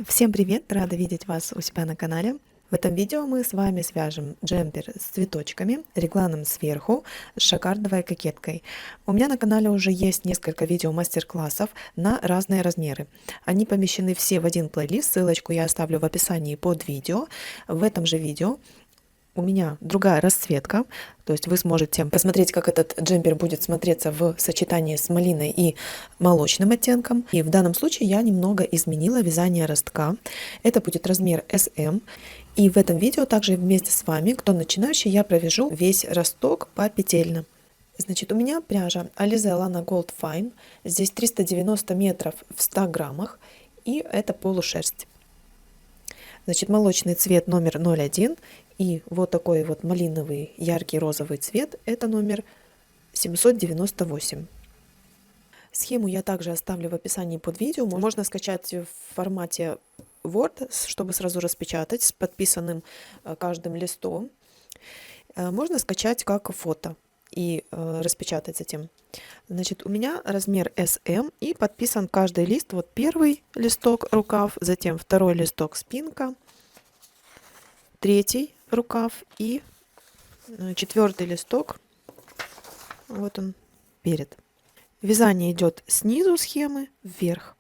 Всем привет! Рада видеть вас у себя на канале. В этом видео мы с вами свяжем джемпер с цветочками, регланом сверху, с жаккардовой кокеткой. У меня на канале уже есть несколько видео мастер-классов на разные размеры. Они помещены все в один плейлист, ссылочку я оставлю в описании под видео. В этом же видео у меня другая расцветка, то есть вы сможете посмотреть, как этот джемпер будет смотреться в сочетании с малиной и молочным оттенком. И в данном случае я немного изменила вязание ростка. Это будет размер SM. И в этом видео также вместе с вами, кто начинающий, я провяжу весь росток попетельно. Значит, у меня пряжа Alize Lana Gold Fine. Здесь 390 метров в 100 граммах. И это полушерсть. Значит, молочный цвет номер 01 и вот такой вот малиновый яркий розовый цвет, это номер 798. Схему я также оставлю в описании под видео. Можно скачать в формате Word, чтобы сразу распечатать с подписанным каждым листом. Можно скачать как фото и распечатать затем. Значит, у меня размер SM и подписан каждый лист. Вот первый листок рукав, затем второй листок спинка, третий рукав и четвертый листок. Вот он перед. Вязание идет снизу схемы вверх.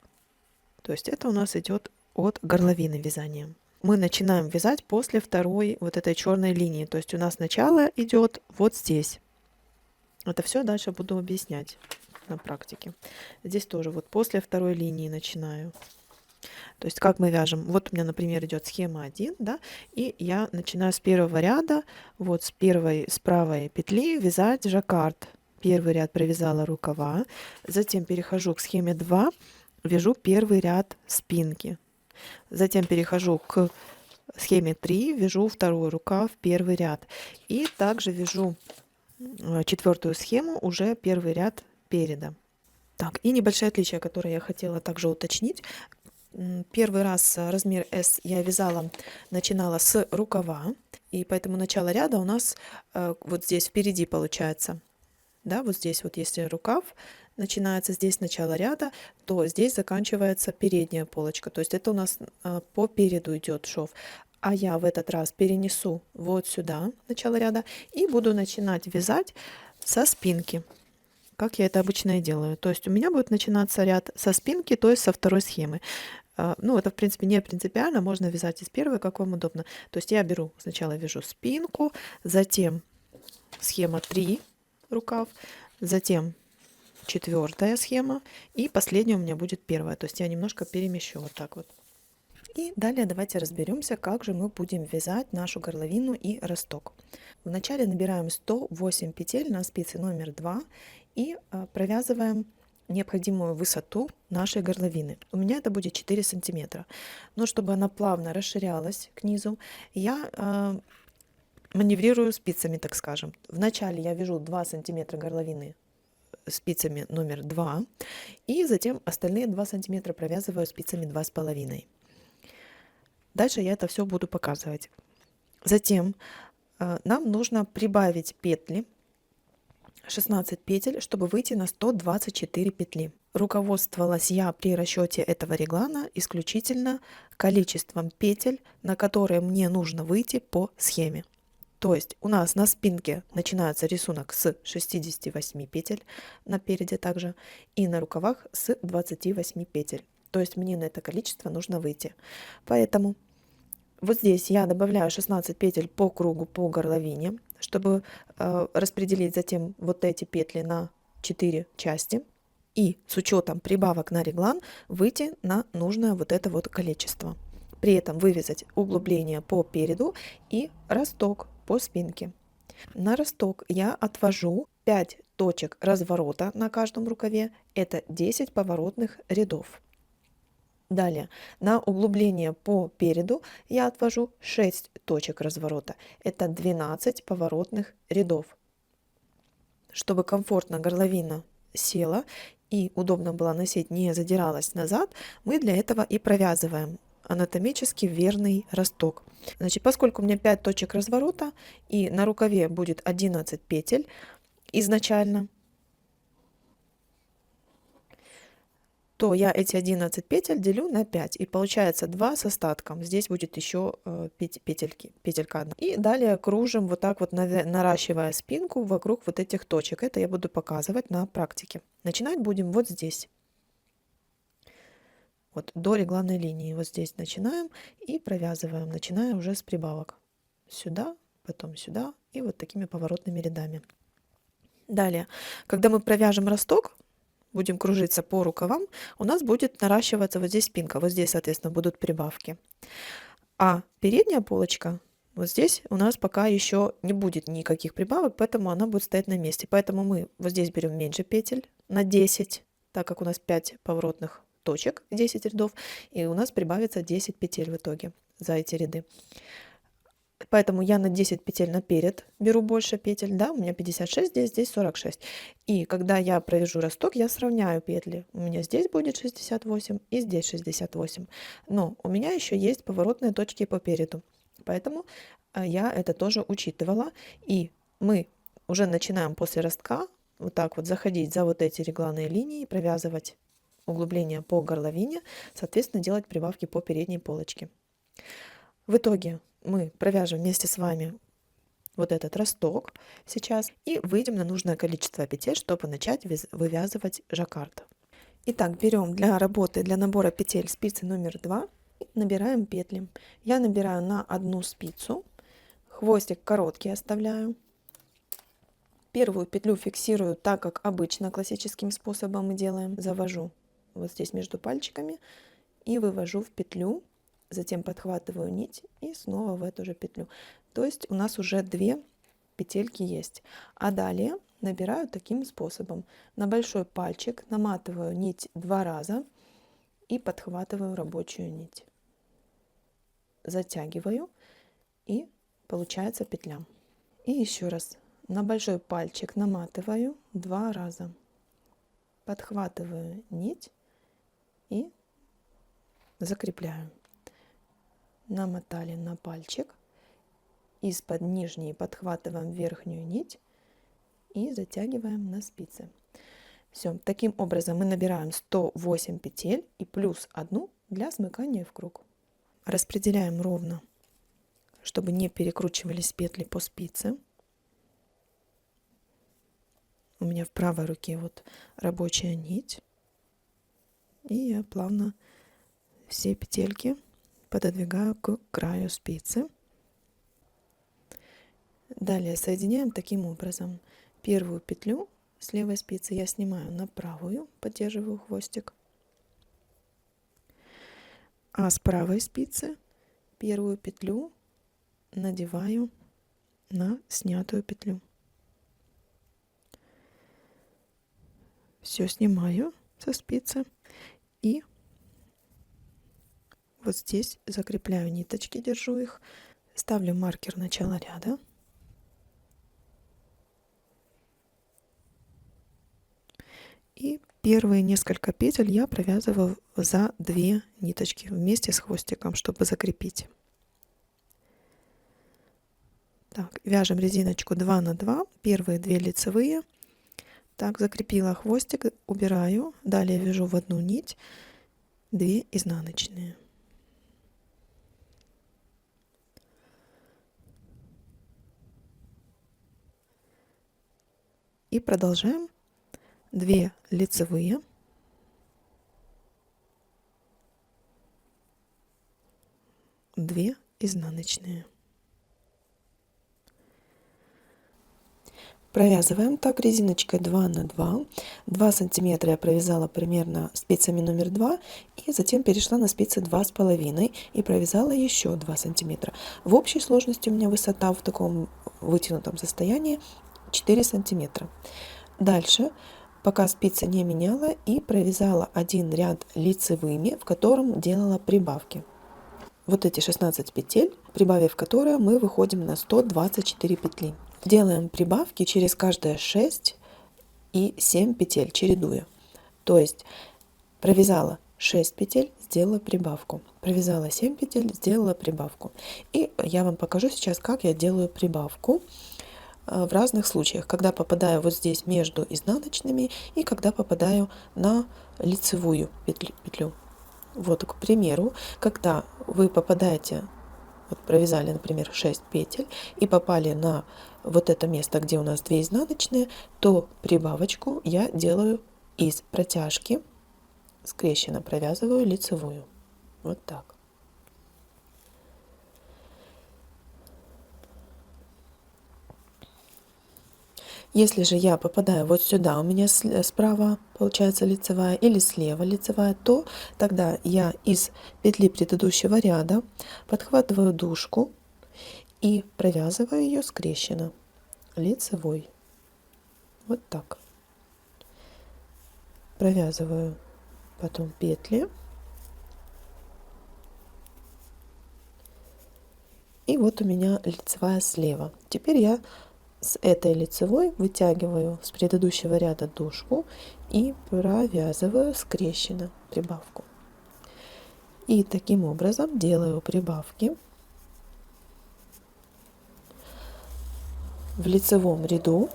То есть это у нас идет от горловины вязания. Мы начинаем вязать после второй вот этой черной линии. То есть у нас начало идет вот здесь. Это все дальше буду объяснять на практике. Здесь тоже вот после второй линии начинаю. То есть как мы вяжем? Вот у меня, например, идет схема 1, да, и я начинаю с первого ряда, вот с правой петли вязать жаккард. Первый ряд провязала рукава, затем перехожу к схеме 2, вяжу первый ряд спинки. Затем перехожу к схеме 3, вяжу второй рукав, первый ряд. И также вяжу четвертую схему, уже первый ряд переда. Так, и небольшое отличие, которое я хотела также уточнить. Первый раз размер S я начинала с рукава, и поэтому начало ряда у нас вот здесь впереди получается. Да, вот здесь вот если рукав начинается здесь начало ряда, то здесь заканчивается передняя полочка. То есть это у нас по переду идет шов. А я в этот раз перенесу вот сюда начало ряда и буду начинать вязать со спинки, как я это обычно и делаю. То есть у меня будет начинаться ряд со спинки, то есть со второй схемы. Ну, это, в принципе, не принципиально, можно вязать из первой, как вам удобно. То есть я беру, сначала вяжу спинку, затем схема 3 рукав, затем четвертая схема, и последняя у меня будет первая. То есть я немножко перемещу вот так вот. И далее давайте разберемся, как же мы будем вязать нашу горловину и росток. Вначале набираем 108 петель на спице номер 2 и провязываем необходимую высоту нашей горловины. У меня это будет 4 сантиметра. Но чтобы она плавно расширялась к низу, я маневрирую спицами, так скажем. Вначале я вяжу 2 сантиметра горловины спицами номер 2, и затем остальные 2 сантиметра провязываю спицами 2,5. Дальше я это все буду показывать. Затем нам нужно прибавить петли, 16 петель, чтобы выйти на 124 петли. Руководствовалась я при расчете этого реглана исключительно количеством петель, на которые мне нужно выйти по схеме. То есть у нас на спинке начинается рисунок с 68 петель, на переде также, и на рукавах с 28 петель. То есть мне на это количество нужно выйти. Поэтому вот здесь я добавляю 16 петель по кругу по горловине, чтобы распределить затем вот эти петли на 4 части. И с учетом прибавок на реглан выйти на нужное вот это вот количество. При этом вывязать углубление по переду и росток по спинке. На росток я отвожу 5 точек разворота на каждом рукаве. Это 10 поворотных рядов. Далее, на углубление по переду я отвожу 6 точек разворота. Это 12 поворотных рядов. Чтобы комфортно горловина села и удобно было носить, не задиралась назад, мы для этого и провязываем анатомически верный росток. Значит, поскольку у меня 5 точек разворота и на рукаве будет 11 петель изначально, то я эти 11 петель делю на 5, и получается 2 с остатком. Здесь будет еще петелька одна. И далее кружим вот так вот, наращивая спинку вокруг вот этих точек. Это я буду показывать на практике. Начинать будем вот здесь. Вот до регланной линии. Вот здесь начинаем и провязываем, начиная уже с прибавок. Сюда, потом сюда и вот такими поворотными рядами. Далее, когда мы провяжем росток, будем кружиться по рукавам, у нас будет наращиваться вот здесь спинка. Вот здесь, соответственно, будут прибавки. А передняя полочка, вот здесь у нас пока еще не будет никаких прибавок, поэтому она будет стоять на месте. Поэтому мы вот здесь берем меньше петель на 10, так как у нас 5 поворотных точек, 10 рядов, и у нас прибавится 10 петель в итоге за эти ряды. Поэтому я на 10 петель наперед беру больше петель, да, у меня 56 здесь 46. И когда я провяжу росток, я сравняю петли. У меня здесь будет 68 и здесь 68. Но у меня еще есть поворотные точки по переду. Поэтому я это тоже учитывала. И мы уже начинаем после ростка вот так вот заходить за вот эти регланные линии, провязывать углубления по горловине, соответственно, делать прибавки по передней полочке. В итоге мы провяжем вместе с вами вот этот росток сейчас и выйдем на нужное количество петель, чтобы начать вывязывать жаккард. Итак, берем для работы, для набора петель спицы номер 2 и набираем петли. Я набираю на одну спицу, хвостик короткий оставляю. Первую петлю фиксирую так, как обычно классическим способом мы делаем. Завожу вот здесь между пальчиками и вывожу в петлю. Затем подхватываю нить и снова в эту же петлю. То есть у нас уже 2 петельки есть. А далее набираю таким способом. На большой пальчик наматываю нить 2 раза и подхватываю рабочую нить. Затягиваю и получается петля. И еще раз на большой пальчик наматываю 2 раза. Подхватываю нить и закрепляю. Намотали на пальчик, из-под нижней подхватываем верхнюю нить и затягиваем на спицы. Все, таким образом мы набираем 108 петель и плюс 1 для смыкания в круг. Распределяем ровно, чтобы не перекручивались петли по спице. У меня в правой руке вот рабочая нить, и я плавно все петельки пододвигаю к краю спицы. Далее соединяем таким образом. Первую петлю с левой спицы я снимаю на правую, поддерживаю хвостик. А с правой спицы первую петлю надеваю на снятую петлю. Все снимаю со спицы и вот здесь закрепляю ниточки, держу их, ставлю маркер начала ряда. И первые несколько петель я провязываю за 2 ниточки вместе с хвостиком, чтобы закрепить. Так, вяжем резиночку 2 на 2, первые 2 лицевые. Так, закрепила хвостик, убираю, далее вяжу в одну нить 2 изнаночные. И продолжаем 2 лицевые, 2 изнаночные. Провязываем так резиночкой 2 на 2. 2 сантиметра я провязала примерно спицами номер 2 и затем перешла на спицы 2,5 и провязала еще 2 сантиметра. В общей сложности у меня высота в таком вытянутом состоянии 4 сантиметра. Дальше, пока спицы не меняла, и провязала один ряд лицевыми, в котором делала прибавки. Вот эти 16 петель, прибавив которые, мы выходим на 124 петли. Делаем прибавки через каждые 6 и 7 петель, чередуя. То есть провязала 6 петель, сделала прибавку. Провязала 7 петель, сделала прибавку. И я вам покажу сейчас, как я делаю прибавку. в разных случаях, когда попадаю вот здесь между изнаночными и когда попадаю на лицевую петлю. Вот, к примеру, когда вы попадаете, вот провязали, например, 6 петель и попали на вот это место, где у нас 2 изнаночные, то прибавочку я делаю из протяжки, скрещенно провязываю лицевую. Вот так. Если же я попадаю вот сюда, у меня справа получается лицевая или слева лицевая, то тогда я из петли предыдущего ряда подхватываю дужку и провязываю ее скрещенно лицевой. Вот так. Провязываю потом петли. И вот у меня лицевая слева. Теперь я с этой лицевой вытягиваю с предыдущего ряда дужку и провязываю скрещенно прибавку. И таким образом делаю прибавки в лицевом ряду.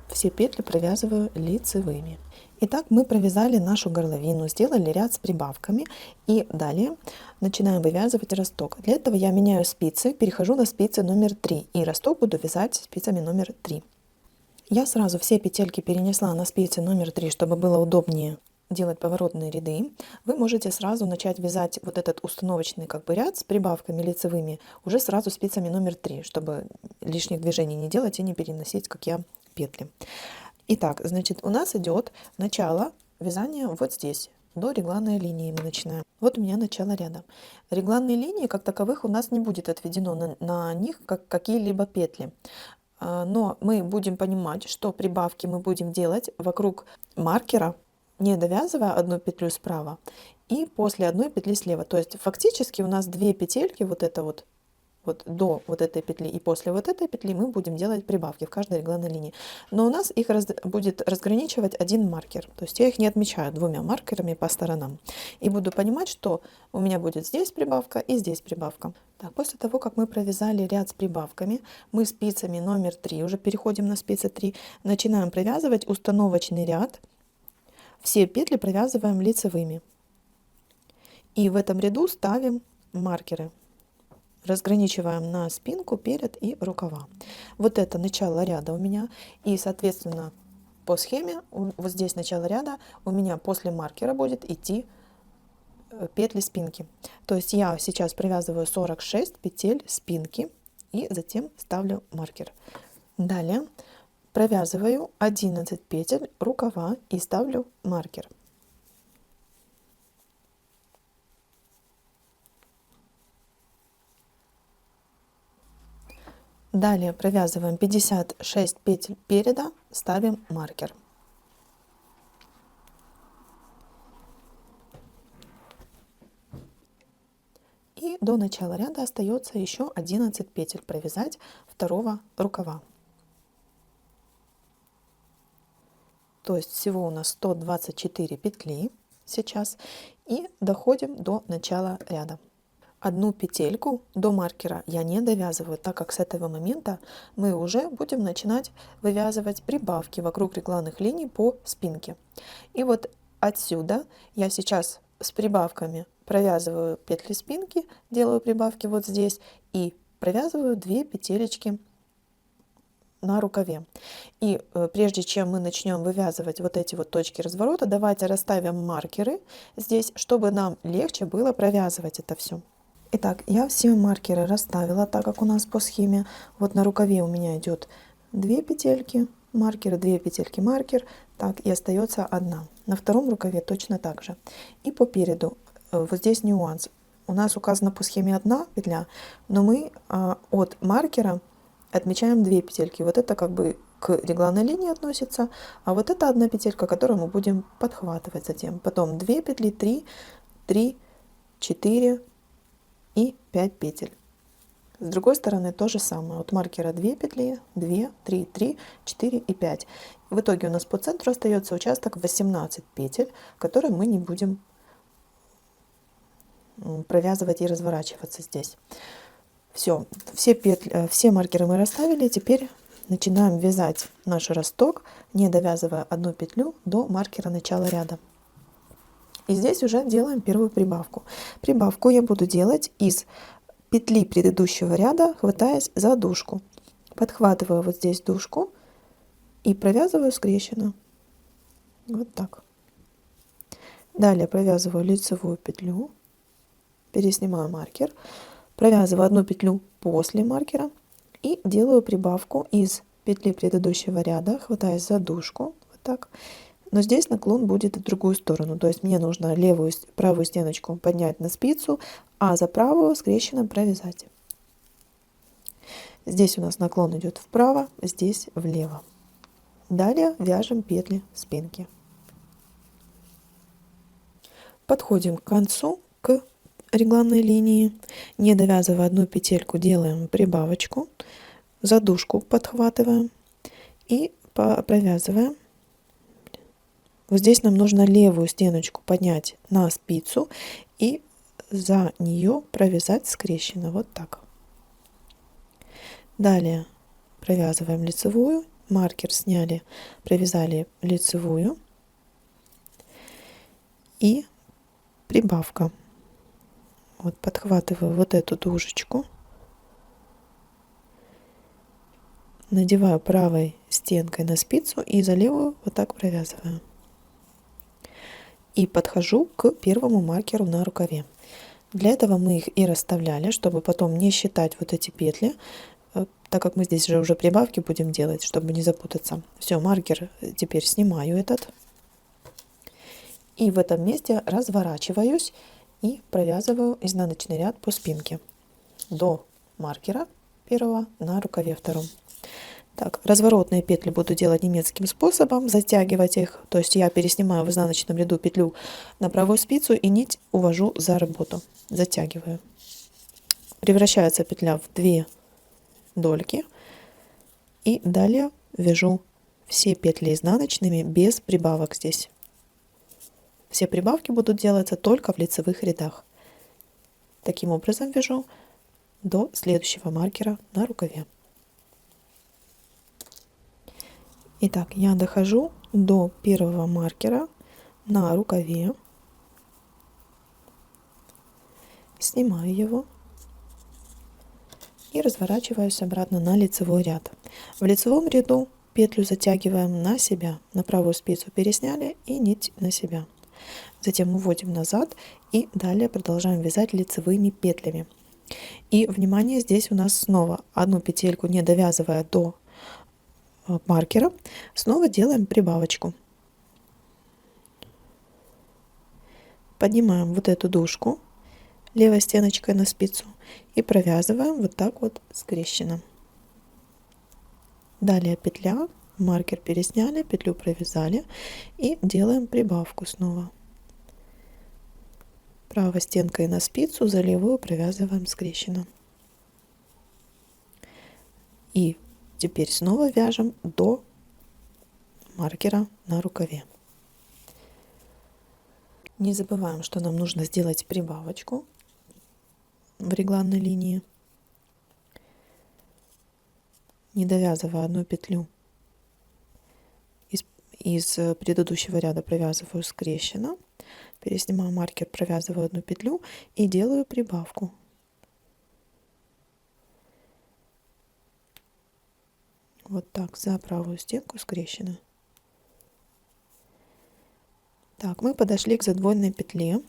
Все петли провязываю лицевыми. Итак, мы провязали нашу горловину, сделали ряд с прибавками и далее начинаем вывязывать росток. Для этого я меняю спицы, перехожу на спицы номер 3 и росток буду вязать спицами номер 3. Я сразу все петельки перенесла на спицы номер 3, чтобы было удобнее делать поворотные ряды. Вы можете сразу начать вязать вот этот установочный ряд с прибавками лицевыми уже сразу спицами номер 3, чтобы лишних движений не делать и не переносить, как я, петли. Итак, значит, у нас идет начало вязания вот здесь. До регланной линии мы начинаем. Вот у меня начало ряда. Регланные линии, как таковых, у нас не будет отведено на них какие-либо петли. Но мы будем понимать, что прибавки мы будем делать вокруг маркера, не довязывая одну петлю справа и после одной петли слева. То есть фактически у нас 2 петельки, вот это вот до вот этой петли и после вот этой петли мы будем делать прибавки в каждой регланной линии. Но у нас их будет разграничивать один маркер. То есть я их не отмечаю 2 маркерами по сторонам. И буду понимать, что у меня будет здесь прибавка и здесь прибавка. Так, после того, как мы провязали ряд с прибавками, мы спицами номер 3, уже переходим на спицы 3, начинаем провязывать установочный ряд. Все петли провязываем лицевыми. И в этом ряду ставим маркеры. Разграничиваем на спинку, перед и рукава. Вот это начало ряда у меня. И, соответственно, по схеме, вот здесь начало ряда, у меня после маркера будет идти петли спинки. То есть я сейчас провязываю 46 петель спинки и затем ставлю маркер. Далее провязываю 11 петель рукава и ставлю маркер. Далее провязываем 56 петель переда, ставим маркер. И до начала ряда остается еще 11 петель провязать второго рукава. То есть всего у нас 124 петли сейчас. И доходим до начала ряда. Одну петельку до маркера я не довязываю, так как с этого момента мы уже будем начинать вывязывать прибавки вокруг регланных линий по спинке. И вот отсюда я сейчас с прибавками провязываю петли спинки, делаю прибавки вот здесь и провязываю 2 петелечки на рукаве. И прежде чем мы начнем вывязывать вот эти вот точки разворота, давайте расставим маркеры здесь, чтобы нам легче было провязывать это все. Итак, я все маркеры расставила, так как у нас по схеме вот на рукаве у меня идет 2 петельки маркер, 2 петельки маркер, так и остается одна. На втором рукаве точно так же. И по переду вот здесь нюанс. У нас указано по схеме 1 петля, но мы от маркера отмечаем 2 петельки. Вот это к регланной линии относится, а вот это 1 петелька, которую мы будем подхватывать затем. Потом 2 петли, 3, 4 и 5 петель. С другой стороны то же самое. От маркера 2 петли, 2, 3, 4 и 5. В итоге у нас по центру остается участок 18 петель, который мы не будем провязывать и разворачиваться здесь. все петли, все маркеры мы расставили. Теперь начинаем вязать наш росток, не довязывая одну петлю до маркера начала ряда. И здесь уже делаем первую прибавку. Прибавку я буду делать из петли предыдущего ряда, хватаясь за дужку. Подхватываю вот здесь дужку и провязываю скрещенно. Вот так. Далее провязываю лицевую петлю, переснимаю маркер, провязываю одну петлю после маркера и делаю прибавку из петли предыдущего ряда, хватаясь за дужку, вот так. Но здесь наклон будет в другую сторону, то есть мне нужно правую стеночку поднять на спицу, а за правую скрещенно провязать. Здесь у нас наклон идет вправо, здесь влево. Далее вяжем петли спинки. Подходим к концу, к регланной линии. Не довязывая одну петельку, делаем прибавочку, задушку подхватываем и провязываем. Вот здесь нам нужно левую стеночку поднять на спицу и за нее провязать скрещенно, вот так. Далее провязываем лицевую, маркер сняли, провязали лицевую и прибавка. Вот подхватываю вот эту дужечку, надеваю правой стенкой на спицу и за левую вот так провязываю. И подхожу к первому маркеру на рукаве. Для этого мы их и расставляли, чтобы потом не считать вот эти петли, так как мы здесь же уже прибавки будем делать, чтобы не запутаться. Все, маркер теперь снимаю этот. И в этом месте разворачиваюсь и провязываю изнаночный ряд по спинке до маркера первого на рукаве втором. Так, разворотные петли буду делать немецким способом, затягивать их, то есть я переснимаю в изнаночном ряду петлю на правую спицу и нить увожу за работу, затягиваю. Превращается петля в 2 дольки и далее вяжу все петли изнаночными без прибавок здесь. Все прибавки будут делаться только в лицевых рядах. Таким образом вяжу до следующего маркера на рукаве. Итак, я дохожу до первого маркера на рукаве, снимаю его и разворачиваюсь обратно на лицевой ряд. В лицевом ряду петлю затягиваем на себя, на правую спицу пересняли и нить на себя. Затем уводим назад и далее продолжаем вязать лицевыми петлями. И внимание, здесь у нас снова одну петельку не довязывая до маркера, снова делаем прибавочку. Поднимаем вот эту дужку левой стеночкой на спицу и провязываем вот так вот скрещенно. Далее петля, маркер пересняли, петлю провязали и делаем прибавку снова. Правой стенкой на спицу, за левую провязываем скрещенно. И теперь снова вяжем до маркера на рукаве. Не забываем, что нам нужно сделать прибавочку в регланной линии, не довязывая одну петлю из предыдущего ряда, провязываю скрещенно, переснимаю маркер, провязываю одну петлю и делаю прибавку. Вот так, за правую стенку скрещенно. Так, мы подошли к задвоенной петле,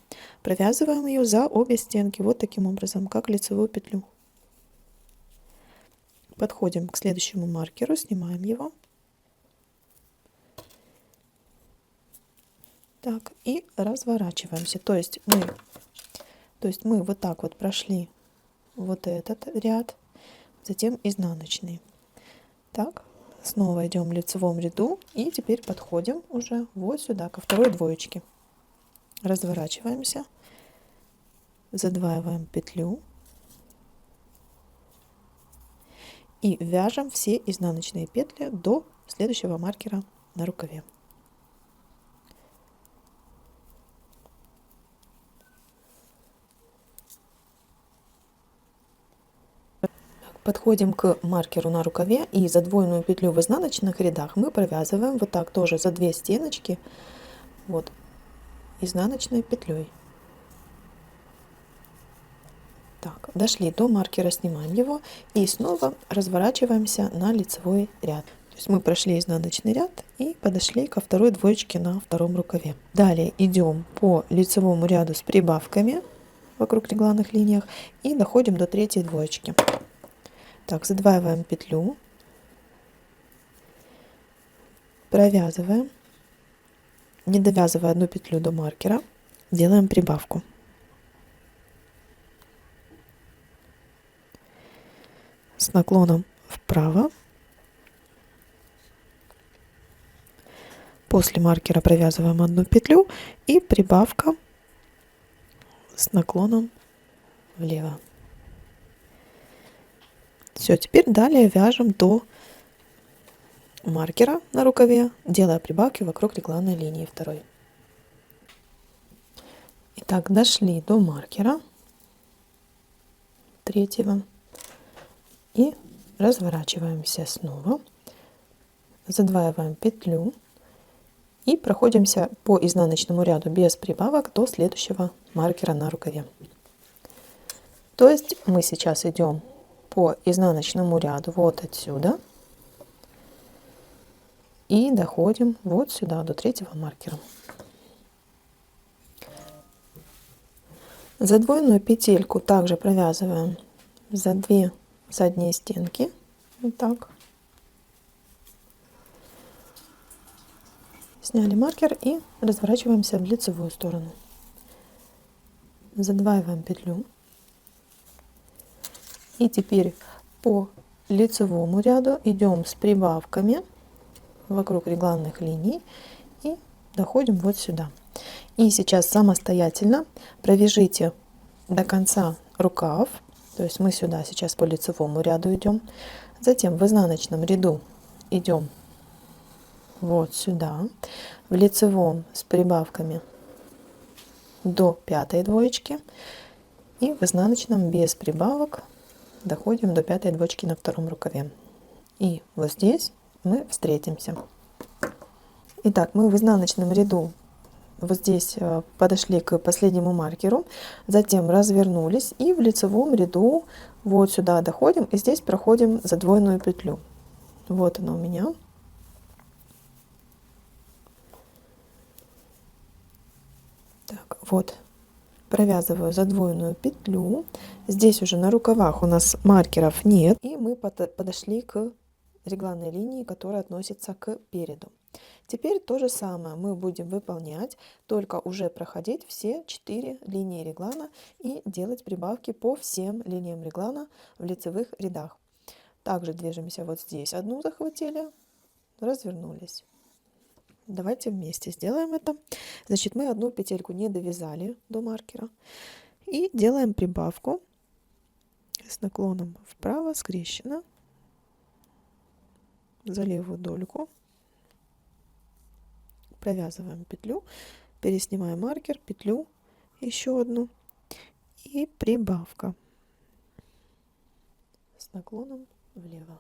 провязываем ее за обе стенки, вот таким образом, как лицевую петлю. Подходим к следующему маркеру, снимаем его. Так, и разворачиваемся. То есть мы вот так вот прошли вот этот ряд, затем изнаночный. Так, снова идем в лицевом ряду и теперь подходим уже вот сюда, ко второй двоечке. Разворачиваемся, задваиваем петлю и вяжем все изнаночные петли до следующего маркера на рукаве. Подходим к маркеру на рукаве и за двойную петлю в изнаночных рядах мы провязываем вот так тоже за 2 стеночки вот изнаночной петлей. Так, дошли до маркера, снимаем его и снова разворачиваемся на лицевой ряд. То есть мы прошли изнаночный ряд и подошли ко второй двоечке на втором рукаве. Далее идем по лицевому ряду с прибавками вокруг регланных линиях и доходим до третьей двоечки. Так, задваиваем петлю, провязываем, не довязывая одну петлю до маркера, делаем прибавку. С наклоном вправо. После маркера провязываем одну петлю и прибавка с наклоном влево. Все, теперь далее вяжем до маркера на рукаве, делая прибавки вокруг регланной линии второй. Итак, дошли до маркера третьего и разворачиваемся снова, задваиваем петлю и проходимся по изнаночному ряду без прибавок до следующего маркера на рукаве. То есть мы сейчас идем по изнаночному ряду вот отсюда и доходим вот сюда до третьего маркера. За двойную петельку также провязываем за 2 задние стенки вот так. Сняли маркер и разворачиваемся в лицевую сторону. Задваиваем петлю. И теперь по лицевому ряду идем с прибавками вокруг регланных линий и доходим вот сюда. И сейчас самостоятельно провяжите до конца рукав. То есть мы сюда сейчас по лицевому ряду идем. Затем в изнаночном ряду идем вот сюда, в лицевом с прибавками до 5 двоечки и в изнаночном без прибавок доходим до 5 двоечки на втором рукаве. И вот здесь мы встретимся. Итак, мы в изнаночном ряду вот здесь подошли к последнему маркеру, затем развернулись и в лицевом ряду вот сюда доходим и здесь проходим за двойную петлю. Вот она у меня. Так, вот, провязываю за двойную петлю. Здесь уже на рукавах у нас маркеров нет. И мы подошли к регланной линии, которая относится к переду. Теперь то же самое мы будем выполнять, только уже проходить все 4 линии реглана и делать прибавки по всем линиям реглана в лицевых рядах. Также движемся вот здесь. Одну захватили, развернулись. Давайте вместе сделаем это. Значит, мы одну петельку не довязали до маркера. И делаем прибавку с наклоном вправо, скрещенно, за левую дольку. Провязываем петлю, переснимаем маркер, петлю, еще одну. И прибавка с наклоном влево.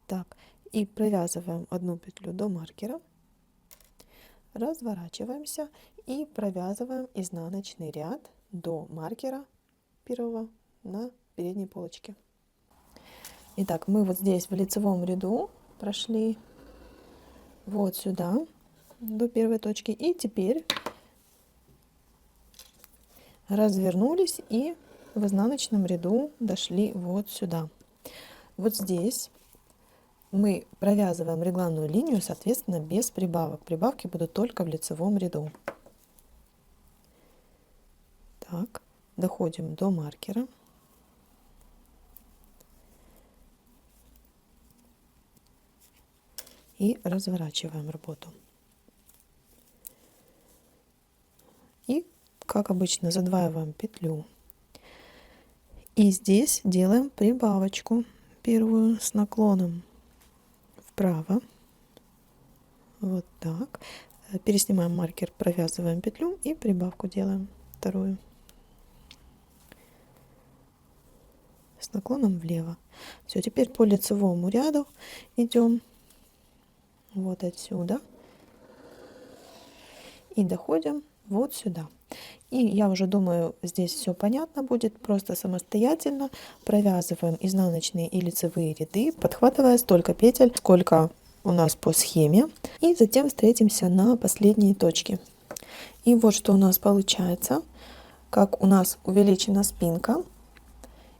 Так. И провязываем одну петлю до маркера, разворачиваемся и провязываем изнаночный ряд до маркера первого на передней полочке. Итак, мы вот здесь в лицевом ряду прошли вот сюда до первой точки и теперь развернулись и в изнаночном ряду дошли вот сюда. Вот здесь мы провязываем регланную линию, соответственно, без прибавок. Прибавки будут только в лицевом ряду. Так, доходим до маркера. И разворачиваем работу. И, как обычно, задваиваем петлю. И здесь делаем прибавочку первую с наклоном вправо, вот так, переснимаем маркер, провязываем петлю и прибавку делаем вторую. с наклоном влево. Все, теперь по лицевому ряду идем вот отсюда и доходим вот сюда. И я уже думаю, здесь все понятно будет. Просто самостоятельно провязываем изнаночные и лицевые ряды, подхватывая столько петель, сколько у нас по схеме. И затем встретимся на последней точке. И вот что у нас получается, как у нас увеличена спинка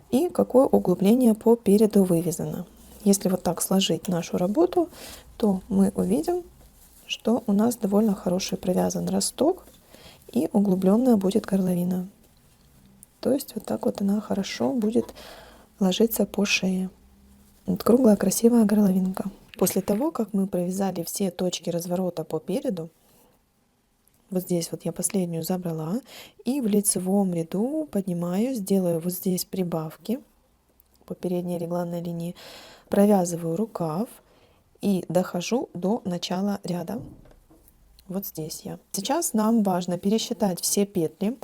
и какое углубление по переду вывязано. Если вот так сложить нашу работу, то мы увидим, что у нас довольно хороший провязан росток и углубленная будет горловина. То есть вот так вот она хорошо будет ложиться по шее. Вот круглая красивая горловинка. После того, как мы провязали все точки разворота по переду, вот здесь вот я последнюю забрала, и в лицевом ряду поднимаюсь, делаю вот здесь прибавки по передней регланной линии, провязываю рукав и дохожу до начала ряда. Вот здесь я. Сейчас нам важно пересчитать все петли.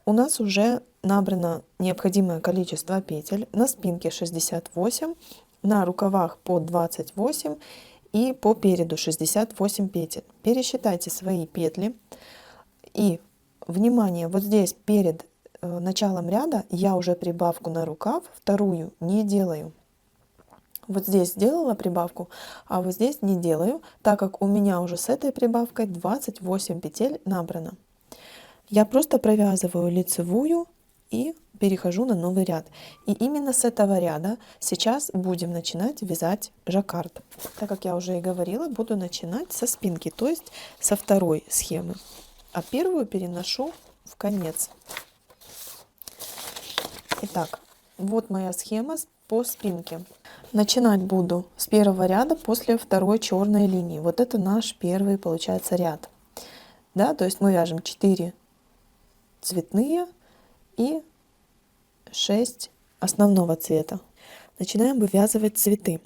У нас уже набрано необходимое количество петель. На спинке 68, на рукавах по 28 и по переду 68 петель. Пересчитайте свои петли. И, внимание, вот здесь перед началом ряда я уже прибавку на рукав, вторую не делаю. Вот здесь сделала прибавку, а вот здесь не делаю, так как у меня уже с этой прибавкой 28 петель набрано. Я просто провязываю лицевую и перехожу на новый ряд. И именно с этого ряда сейчас будем начинать вязать жаккард. Так как я уже и говорила, буду начинать со спинки, то есть со второй схемы. А первую переношу в конец. Итак, вот моя схема по спинке. Начинать буду с первого ряда после второй черной линии. Вот это наш первый, получается, ряд. Да, то есть мы вяжем 4 цветные и 6 основного цвета. Начинаем вывязывать цветы.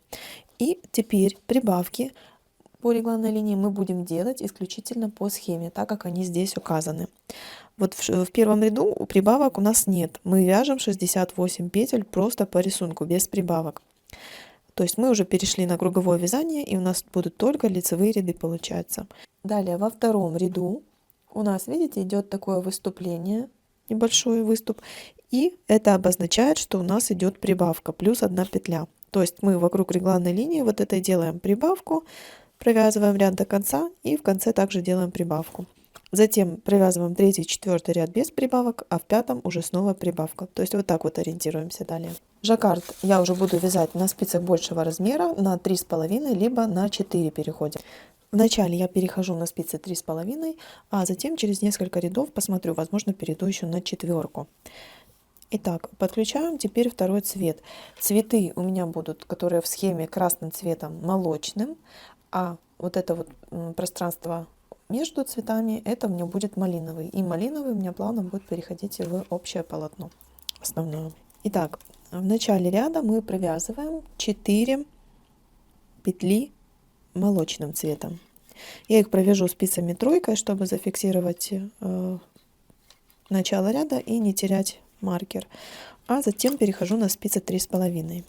И теперь прибавки по регланной линии мы будем делать исключительно по схеме, так как они здесь указаны. Вот в первом ряду у прибавок у нас нет. Мы вяжем 68 петель просто по рисунку, без прибавок. То есть мы уже перешли на круговое вязание, и у нас будут только лицевые ряды, получается. Далее во втором ряду у нас, видите, идет такое выступление, небольшой выступ, и это обозначает, что у нас идет прибавка, плюс 1 петля. То есть мы вокруг регланной линии вот этой делаем прибавку, провязываем ряд до конца и в конце также делаем прибавку. Затем провязываем 3-й, 4-й ряд без прибавок, а в 5-м уже снова прибавка. То есть вот так вот ориентируемся далее. Жаккард я уже буду вязать на спицах большего размера, на 3,5 либо на 4 переходим. Вначале я перехожу на спицы 3,5, а затем через несколько рядов посмотрю, возможно, перейду еще на 4. Итак, подключаем теперь второй цвет. Цветы у меня будут, которые в схеме красным цветом, молочным, а вот это вот пространство между цветами, это у меня будет малиновый. И малиновый у меня плавно будет переходить в общее полотно основное. Итак, в начале ряда мы провязываем 4 петли молочным цветом. Я их провяжу спицами 3, чтобы зафиксировать начало ряда и не терять маркер. А затем перехожу на спицы 3,5.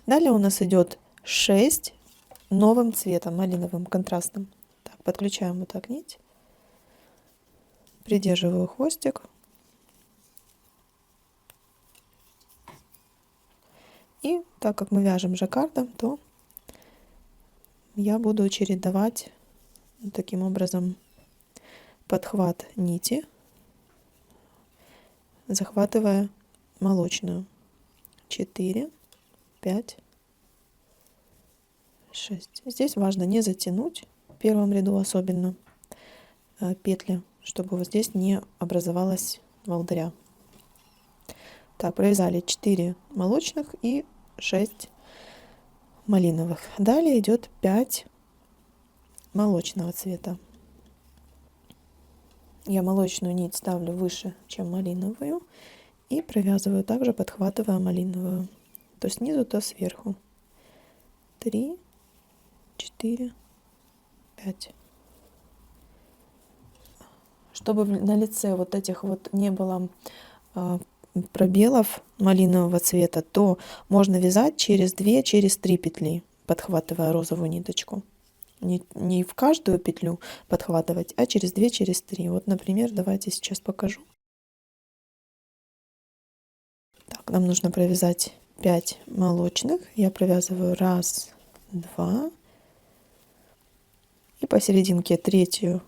Далее у нас идет 6 новым цветом, малиновым, контрастным. Так, подключаем вот так нить. Придерживаю хвостик. И так как мы вяжем жаккардом, то я буду чередовать таким образом подхват нити, захватывая молочную. 4, 5, 6. Здесь важно не затянуть в первом ряду особенно петли, чтобы вот здесь не образовалась волдыря. Так, провязали 4 молочных и 6 малиновых. Далее идет 5 молочного цвета. Я молочную нить ставлю выше, чем малиновую, и провязываю также, подхватывая малиновую. То снизу, то сверху. 3, 4, 5. Чтобы на лице вот этих вот не было пробелов малинового цвета, то можно вязать через 2, через 3 петли, подхватывая розовую ниточку. Не в каждую петлю подхватывать, а через 2, через 3. Вот, например, давайте сейчас покажу. Так, нам нужно провязать 5 молочных. Я провязываю 1, 2. И посерединке третью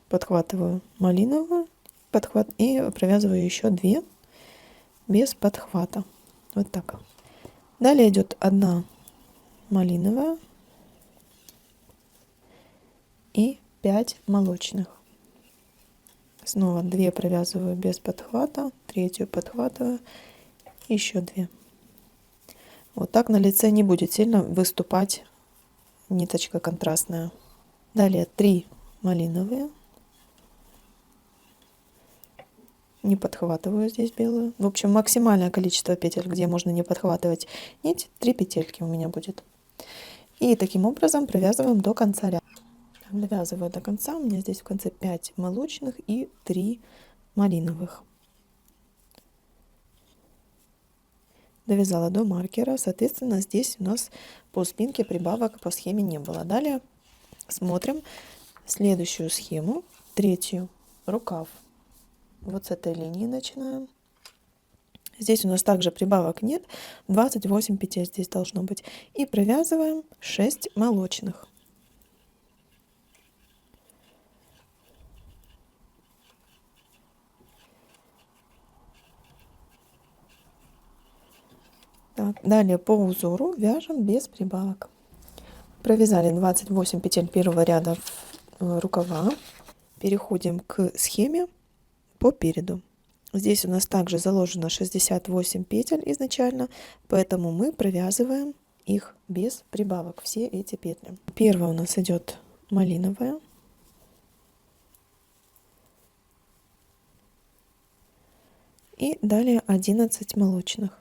подхватываю малиновую, и провязываю еще 2 без подхвата. Вот так. Далее идет 1 малиновая и 5 молочных. Снова 2 провязываю без подхвата, третью подхватываю, еще 2. Вот так на лице не будет сильно выступать ниточка контрастная. Далее 3 малиновые. Не подхватываю здесь белую. В общем, максимальное количество петель, где можно не подхватывать нить, 3 петельки у меня будет. И таким образом провязываем до конца ряда. Довязываю до конца. У меня здесь в конце 5 молочных и 3 малиновых. Довязала до маркера. Соответственно, здесь у нас по спинке прибавок по схеме не было. Далее смотрим следующую схему, третью, рукав. Вот с этой линии начинаем. Здесь у нас также прибавок нет, 28 петель здесь должно быть. И провязываем 6 молочных. Так, далее по узору вяжем без прибавок. Провязали 28 петель первого ряда рукава. Переходим к схеме по переду. Здесь у нас также заложено 68 петель изначально, поэтому мы провязываем их без прибавок, все эти петли. Первая у нас идет малиновая. И далее 11 молочных.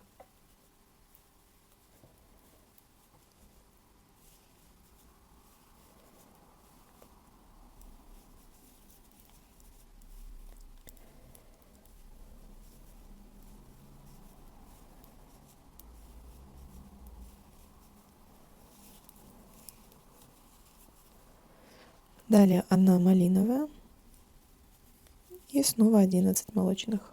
Далее 1 малиновая. И снова 11 молочных.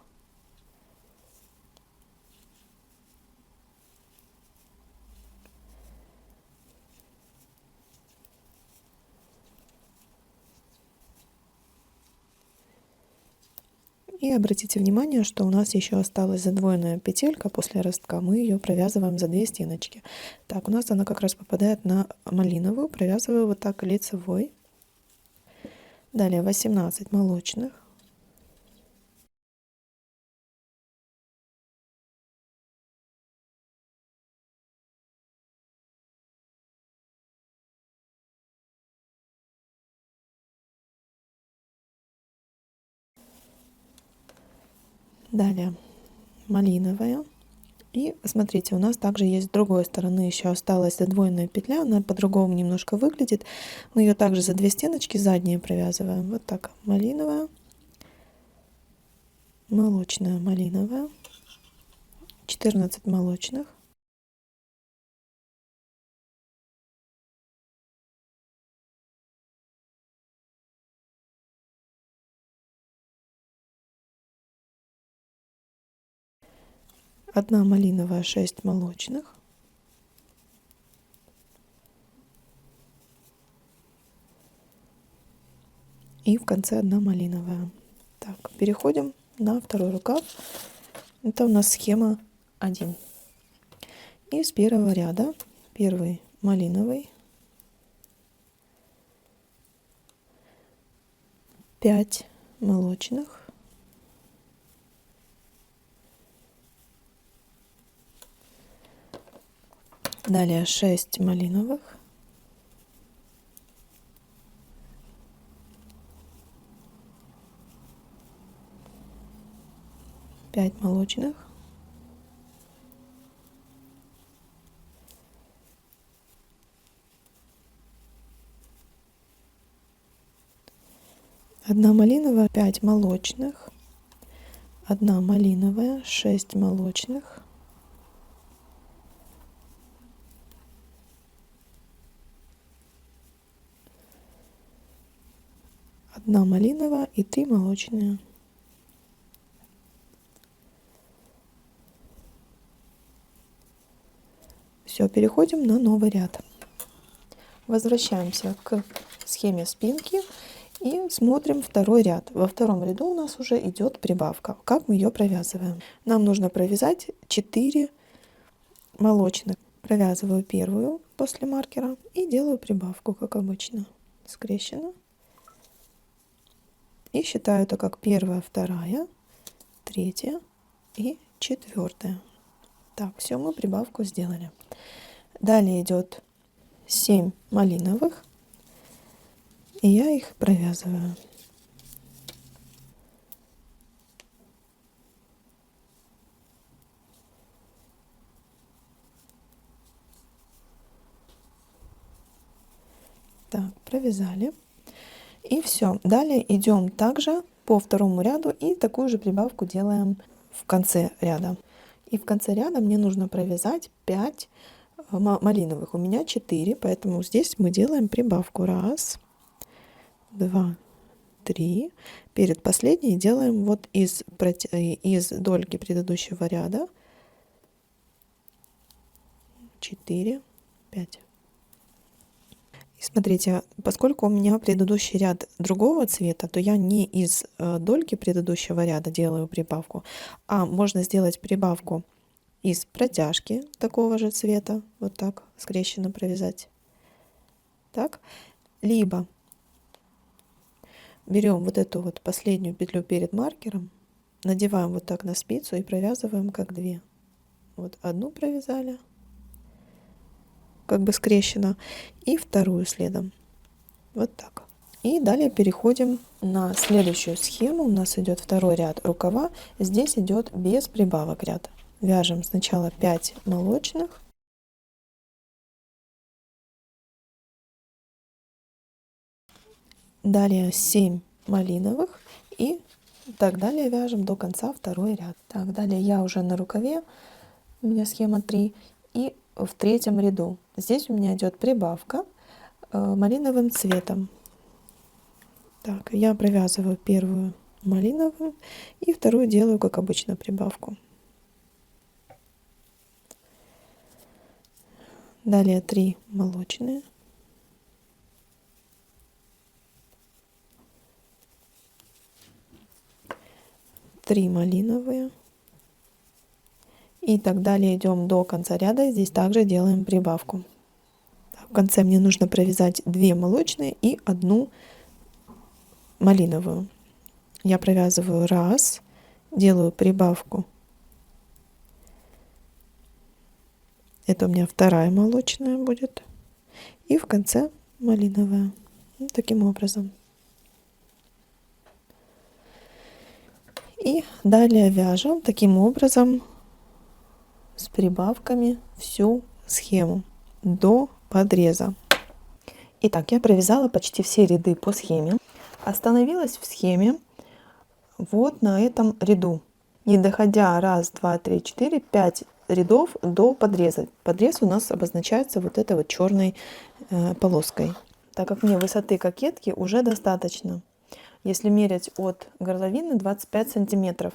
И обратите внимание, что у нас еще осталась задвоенная петелька после ростка. Мы ее провязываем за 2 стеночки. Так, у нас она как раз попадает на малиновую. Провязываю вот так лицевой. Далее 18 молочных. Далее малиновая. И смотрите, у нас также есть с другой стороны еще осталась задвоенная петля. Она по-другому немножко выглядит. Мы ее также за 2 стеночки задние провязываем. Вот так. Малиновая, молочная, малиновая. 14 молочных. Одна малиновая, 6 молочных. И в конце 1 малиновая. Так, переходим на второй рукав. Это у нас схема 1. И с первого ряда первый малиновый, 5 молочных, далее 6 малиновых, 5 молочных, 1 малиновая, 5 молочных, 1 малиновая, 6 молочных, 1 малиновая и 3 молочные. Все, переходим на новый ряд. Возвращаемся к схеме спинки и смотрим второй ряд. Во втором ряду у нас уже идет прибавка. Как мы ее провязываем? Нам нужно провязать 4 молочных. Провязываю первую после маркера и делаю прибавку, как обычно. Скрещено. И считаю это как первая, вторая, третья и четвертая. Так, все, мы прибавку сделали. Далее идет 7 малиновых, и я их провязываю. Так, провязали. И все. Далее идем также по второму ряду и такую же прибавку делаем в конце ряда. И в конце ряда мне нужно провязать 5 малиновых. У меня 4, поэтому здесь мы делаем прибавку. 1, 2, 3. Перед последней делаем вот из дольки предыдущего ряда 4, 5. И смотрите, поскольку у меня предыдущий ряд другого цвета, то я не из дольки предыдущего ряда делаю прибавку, а можно сделать прибавку из протяжки такого же цвета, вот так скрещенно провязать. Так, либо берем вот эту вот последнюю петлю перед маркером, надеваем вот так на спицу и провязываем как 2. Вот одну провязали, как бы скрещено, и вторую следом. Вот так. И далее переходим на следующую схему. У нас идет второй ряд рукава. Здесь идет без прибавок ряд. Вяжем сначала 5 молочных. Далее 7 малиновых. И так далее вяжем до конца второй ряд. Так, далее я уже на рукаве. У меня схема 3. И в третьем ряду. Здесь у меня идет прибавка малиновым цветом. Так, я провязываю первую малиновую и вторую делаю, как обычно, прибавку. Далее 3 молочные. Три малиновые. И так далее идем до конца ряда. Здесь также делаем прибавку. В конце мне нужно провязать 2 молочные и 1 малиновую. Я провязываю 1, делаю прибавку. Это у меня вторая молочная будет. И в конце малиновая. Вот таким образом. И далее вяжем таким образом с прибавками всю схему до подреза. Итак, я провязала почти все ряды по схеме. Остановилась в схеме вот на этом ряду, не доходя 1, 2, 3, 4, 5 рядов до подреза. Подрез у нас обозначается вот этой вот черной полоской. Так как мне высоты кокетки уже достаточно, если мерять от горловины 25 сантиметров.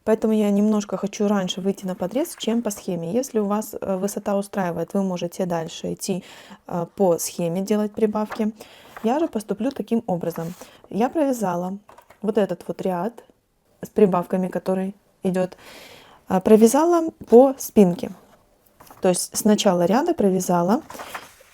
Поэтому я немножко хочу раньше выйти на подрез, чем по схеме. Если у вас высота устраивает, вы можете дальше идти по схеме, делать прибавки. Я же поступлю таким образом. Я провязала вот этот вот ряд с прибавками, который идет, провязала по спинке. То есть с начала ряда провязала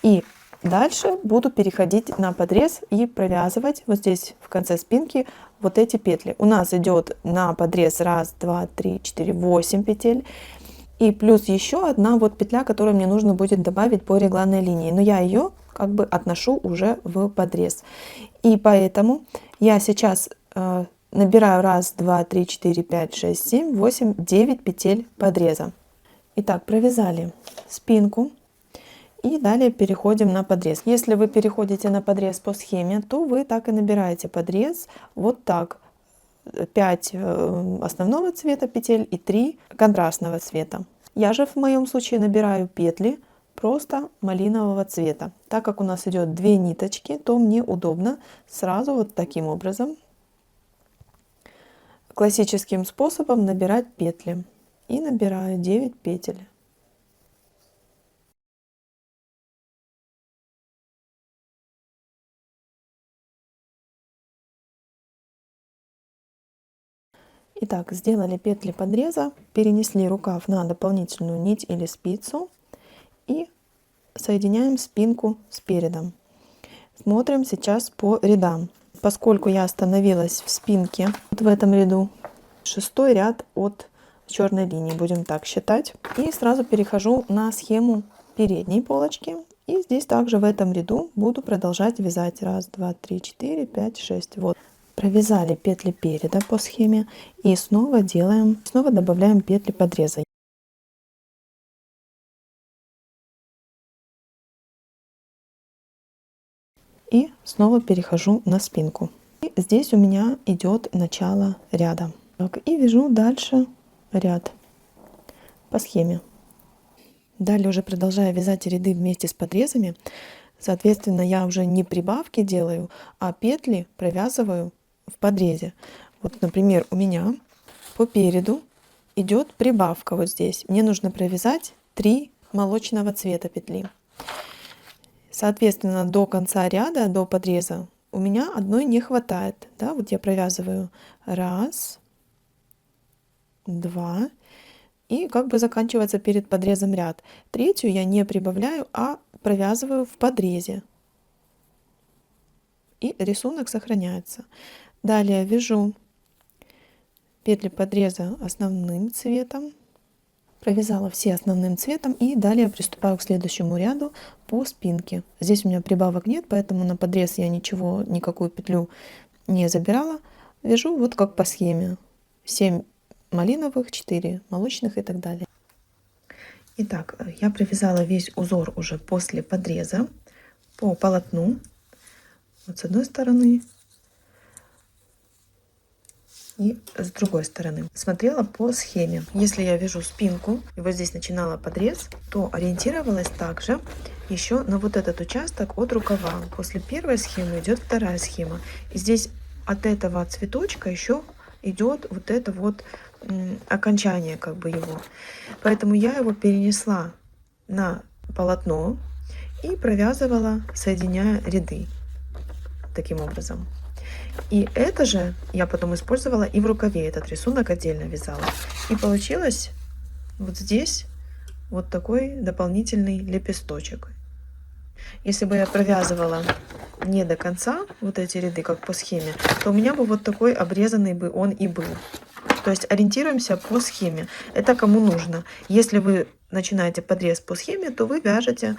и дальше буду переходить на подрез и провязывать вот здесь в конце спинки вот эти петли. У нас идет на подрез 1, 2, 3, 4, 8 петель. И плюс еще одна вот петля, которую мне нужно будет добавить по регланной линии. Но я ее как бы отношу уже в подрез. И поэтому я сейчас набираю 1, 2, 3, 4, 5, 6, 7, 8, 9 петель подреза. Итак, провязали спинку. И далее переходим на подрез. Если вы переходите на подрез по схеме, то вы так и набираете подрез вот так. 5 основного цвета петель и 3 контрастного цвета. Я же в моем случае набираю петли просто малинового цвета. Так как у нас идет 2 ниточки, то мне удобно сразу вот таким образом классическим способом набирать петли. И набираю 9 петель. Итак, сделали петли подреза, перенесли рукав на дополнительную нить или спицу и соединяем спинку с передом. Смотрим сейчас по рядам. Поскольку я остановилась в спинке, вот в этом ряду, 6-й ряд от черной линии, будем так считать. И сразу перехожу на схему передней полочки. И здесь также в этом ряду буду продолжать вязать. 1, 2, 3, 4, 5, 6. Вот. Провязали петли переда по схеме и снова добавляем петли подреза. И снова перехожу на спинку. И здесь у меня идет начало ряда. Так, и вяжу дальше ряд по схеме. Далее уже продолжаю вязать ряды вместе с подрезами. Соответственно, я уже не прибавки делаю, а петли провязываю в подрезе. Вот, например, у меня по переду идет прибавка вот здесь. Мне нужно провязать 3 молочного цвета петли. Соответственно, до конца ряда, до подреза, у меня одной не хватает. Да? Вот я провязываю 1, 2, и как бы заканчивается перед подрезом ряд. 3-ю я не прибавляю, а провязываю в подрезе. И рисунок сохраняется. Далее вяжу петли подреза основным цветом. Провязала все основным цветом и далее приступаю к следующему ряду по спинке. Здесь у меня прибавок нет, поэтому на подрез я никакую петлю не забирала. Вяжу вот как по схеме. 7 малиновых, 4 молочных и так далее. Итак, я провязала весь узор уже после подреза по полотну. Вот с одной стороны и с другой стороны. Смотрела по схеме. Если я вяжу спинку и вот здесь начинала подрез, то ориентировалась также еще на вот этот участок от рукава. После первой схемы идет вторая схема. И здесь от этого цветочка еще идет вот это вот окончание как бы его. Поэтому я его перенесла на полотно и провязывала, соединяя ряды таким образом. И это же я потом использовала и в рукаве, этот рисунок отдельно вязала. И получилось вот здесь вот такой дополнительный лепесточек. Если бы я провязывала не до конца вот эти ряды, как по схеме, то у меня бы вот такой обрезанный бы он и был. То есть ориентируемся по схеме. Это кому нужно. Если вы начинаете подрез по схеме, то вы вяжете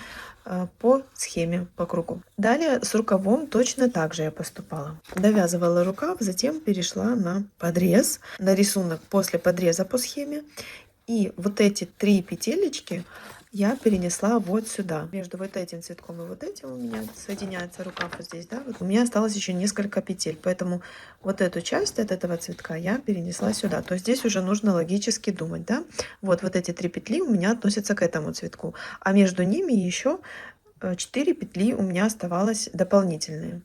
по схеме, по кругу. Далее с рукавом точно так же я поступала. Довязывала рукав, затем перешла на подрез, на рисунок после подреза по схеме. И вот эти 3 петелечки я перенесла вот сюда. Между вот этим цветком и вот этим у меня соединяется рукав вот здесь, да, вот у меня осталось еще несколько петель, поэтому вот эту часть от этого цветка я перенесла сюда. То есть здесь уже нужно логически думать, да. Вот эти 3 петли у меня относятся к этому цветку, а между ними еще 4 петли у меня оставалось дополнительные.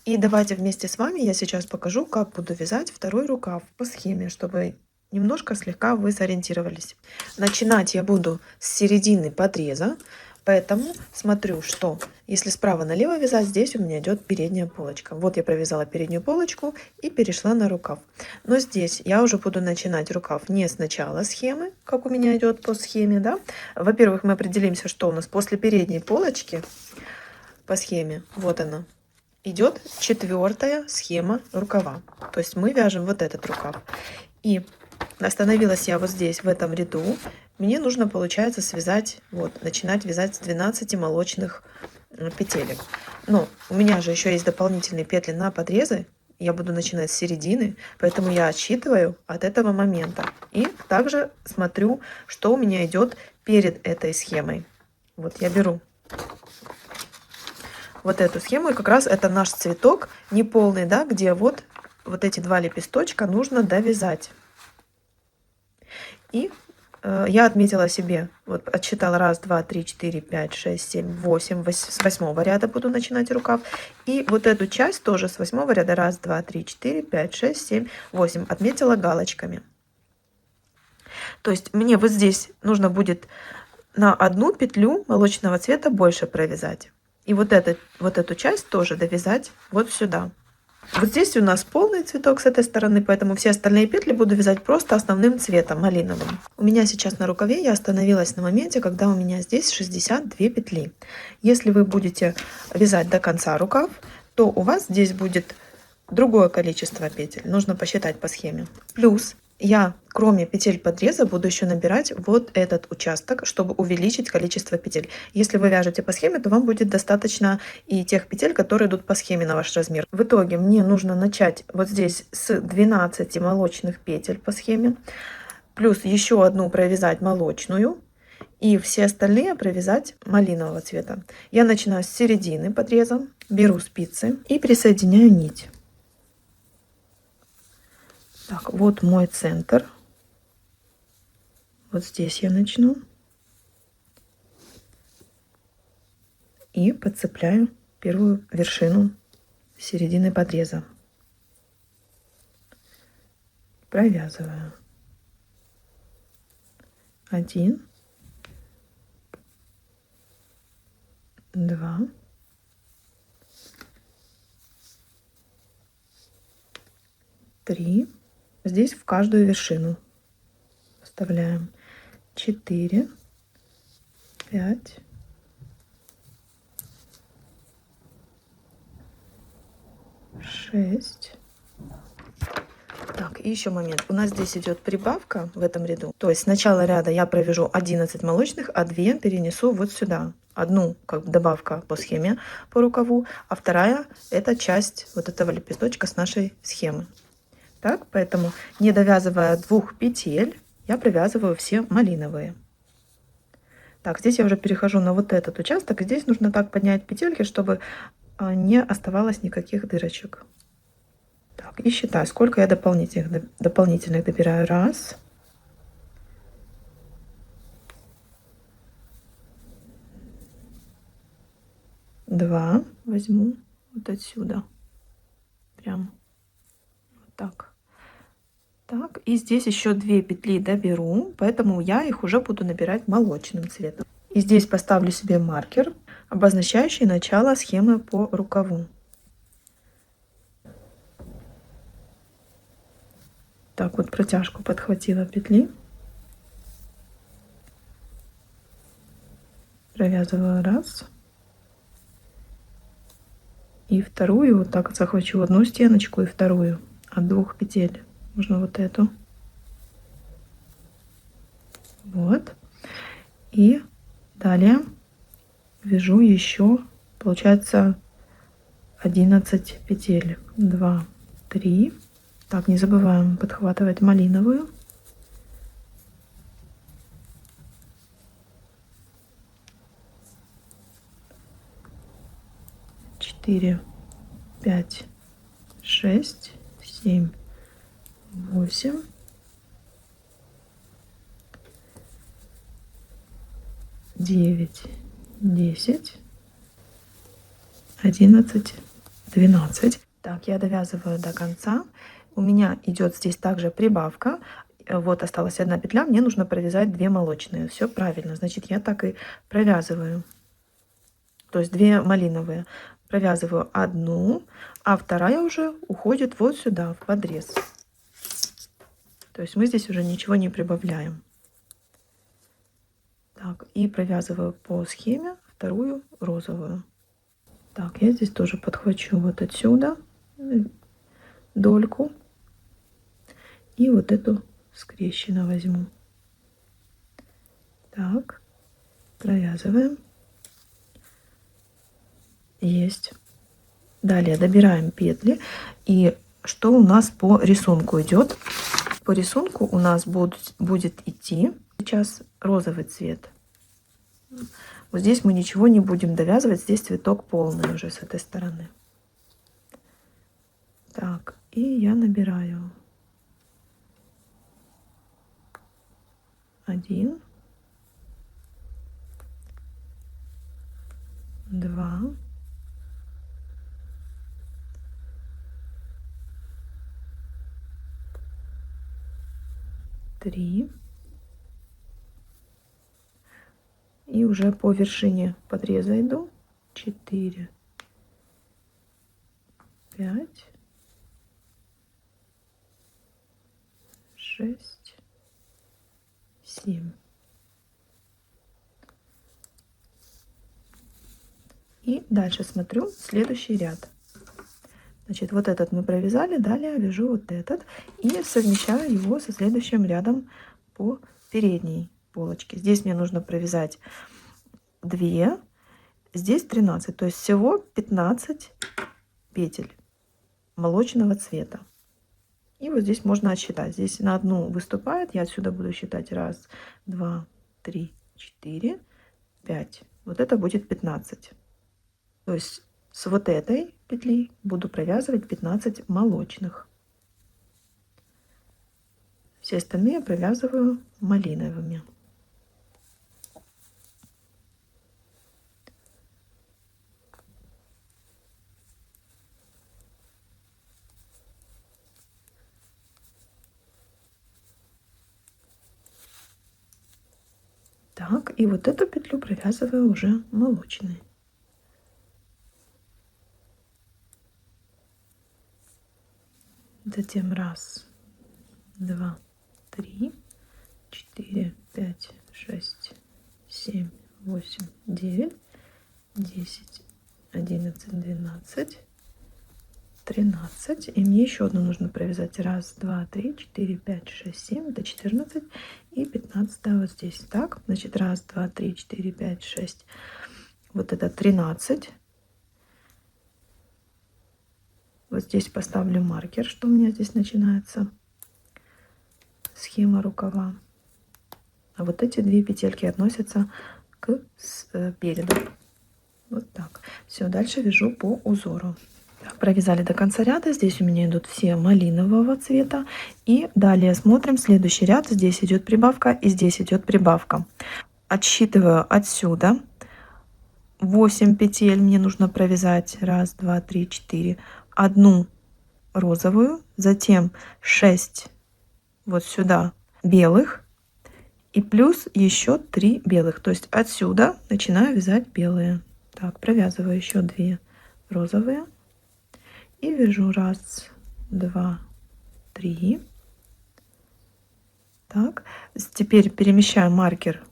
И давайте вместе с вами я сейчас покажу, как буду вязать второй рукав по схеме, чтобы немножко слегка вы сориентировались. Начинать я буду с середины подреза, поэтому смотрю, что если справа налево вязать, здесь у меня идет передняя полочка. Вот я провязала переднюю полочку и перешла на рукав. Но здесь я уже буду начинать рукав не с начала схемы, как у меня идет по схеме, да. Во-первых, мы определимся, что у нас после передней полочки по схеме, вот она, идет 4-я схема рукава. То есть мы вяжем вот этот рукав. И остановилась я вот здесь, в этом ряду. Мне нужно, получается, связать, начинать вязать с 12 молочных петелек. Но у меня же еще есть дополнительные петли на подрезы. Я буду начинать с середины, поэтому я отсчитываю от этого момента. И также смотрю, что у меня идет перед этой схемой. Вот я беру вот эту схему, и как раз это наш цветок неполный, да, где вот вот эти 2 лепесточка нужно довязать. И я отметила себе, вот отсчитала 1, 2, 3, 4, 5, 6, 7, 8, с 8 ряда буду начинать рукав. И вот эту часть тоже с 8 ряда 1, 2, 3, 4, 5, 6, 7, 8 отметила галочками. То есть мне вот здесь нужно будет на одну петлю молочного цвета больше провязать. И вот эту часть тоже довязать вот сюда. Вот здесь у нас полный цветок с этой стороны, поэтому все остальные петли буду вязать просто основным цветом, малиновым. У меня сейчас на рукаве я остановилась на моменте, когда у меня здесь 62 петли. Если вы будете вязать до конца рукав, то у вас здесь будет другое количество петель. Нужно посчитать по схеме. Плюс я, кроме петель подреза, буду еще набирать вот этот участок, чтобы увеличить количество петель. Если вы вяжете по схеме, то вам будет достаточно и тех петель, которые идут по схеме на ваш размер. В итоге мне нужно начать вот здесь с 12 молочных петель по схеме, плюс еще одну провязать молочную, и все остальные провязать малинового цвета. Я начинаю с середины подреза, беру спицы и присоединяю нить. Так, вот мой центр. Вот здесь я начну. И подцепляю первую вершину середины подреза. Провязываю. 1, 2, 3. Здесь в каждую вершину вставляем 4, 5, 6. Так, и еще момент. У нас здесь идет прибавка в этом ряду. То есть с начала ряда я провяжу 11 молочных, а 2 перенесу вот сюда. Одну как добавка по схеме по рукаву, а вторая это часть вот этого лепесточка с нашей схемы. Так, поэтому не довязывая 2 петель, я провязываю все малиновые. Так, здесь я уже перехожу на вот этот участок. Здесь нужно так поднять петельки, чтобы не оставалось никаких дырочек. Так, и считаю, сколько я дополнительных добираю. 1, 2, возьму вот отсюда, прям вот так. Так, и здесь еще 2 петли доберу, поэтому я их уже буду набирать молочным цветом. И здесь поставлю себе маркер, обозначающий начало схемы по рукаву. Так, вот протяжку подхватила петли. Провязываю 1. И вторую, вот так захвачу одну стеночку и вторую от 2 петель. Можно вот эту. Вот. И далее вяжу еще, получается, 11 петель. 2, 3. Так, не забываем подхватывать малиновую. 4, 5, 6, 7, 8, 9, 10, 11, 12. Так, я довязываю до конца. У меня идет здесь также прибавка. Вот осталась 1 петля, мне нужно провязать 2 молочные. Все правильно, значит, я так и провязываю. То есть 2 малиновые. Провязываю 1, а вторая уже уходит вот сюда, в подрез. То есть мы здесь уже ничего не прибавляем. Так, и провязываю по схеме вторую розовую. Так, я здесь тоже подхвачу вот отсюда дольку. И вот эту скрещенно возьму. Так, провязываем. Есть. Далее добираем петли. И что у нас по рисунку идет? По рисунку у нас будет идти сейчас розовый цвет. Вот здесь мы ничего не будем довязывать. Здесь цветок полный уже с этой стороны. Так, И я набираю 1, 2, 3. И уже по вершине подреза иду. 4, 5, 6, 7. И дальше смотрю следующий ряд. Значит, вот этот мы провязали, далее вяжу вот этот и совмещаю его со следующим рядом по передней полочке. Здесь мне нужно провязать 2, здесь 13, то есть всего 15 петель молочного цвета. И вот здесь можно отсчитать. Здесь на одну выступает, я отсюда буду считать 1, 2, 3, 4, 5. Вот это будет 15. То есть с вот этой петли буду провязывать 15 молочных. Все остальные провязываю малиновыми. Так, и вот эту петлю провязываю уже молочной. Затем 1, 2, 3, 4, 5, 6, 7, 8, 9, 10, 11, 12, 13. И мне еще одну нужно провязать. 1, 2, 3, 4, 5, 6, 7. Это 14. И 15 вот здесь. Так, значит, 1, 2, 3, 4, 5, 6. Вот это 13. Вот здесь поставлю маркер, что у меня здесь начинается схема рукава. А вот эти 2 петельки относятся к переду. Вот так. Все, дальше вяжу по узору. Так, провязали до конца ряда. Здесь у меня идут все малинового цвета. И далее смотрим следующий ряд. Здесь идет прибавка и здесь идет прибавка. Отсчитываю отсюда 8 петель мне нужно провязать. 1, 2, 3, 4. Одну розовую, затем 6 вот сюда белых и плюс еще 3 белых. То есть отсюда начинаю вязать белые. Так, провязываю еще 2 розовые и вяжу 1, 2, 3. Так, теперь перемещаю маркер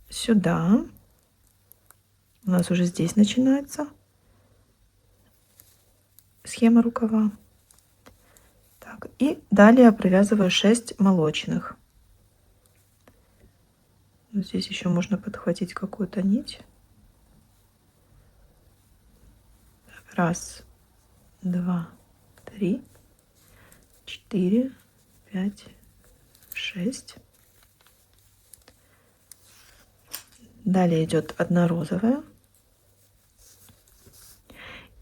сюда. У нас уже здесь начинается схема рукава. Так, и далее провязываю 6 молочных. Вот здесь еще можно подхватить какую-то нить. 1, 2, 3, 4, 5, 6. Далее идет 1 розовая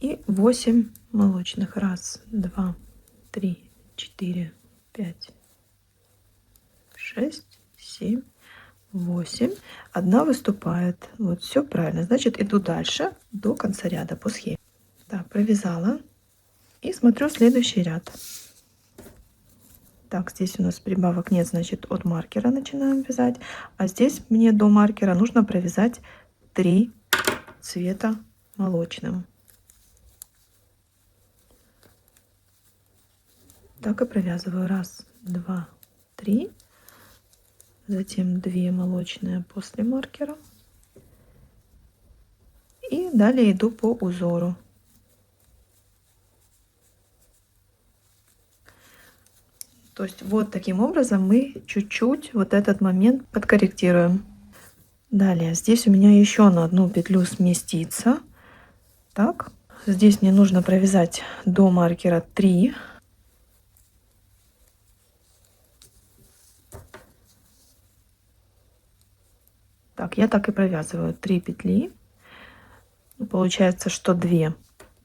и 8 молочных. 1, 2, 3, 4, 5, 6, 7, 8. Одна выступает. Вот все правильно. Значит, иду дальше до конца ряда по схеме. Так, провязала и смотрю следующий ряд. Так, здесь у нас прибавок нет, значит, от маркера начинаем вязать. А здесь мне до маркера нужно провязать 3 цвета молочным. Так и провязываю. 1, 2, 3. Затем 2 молочные после маркера. И далее иду по узору. То есть вот таким образом мы чуть-чуть вот этот момент подкорректируем. Далее здесь у меня еще на одну петлю сместится. Так, здесь мне нужно провязать до маркера 3. Так, я так и провязываю 3 петли. Получается, что 2.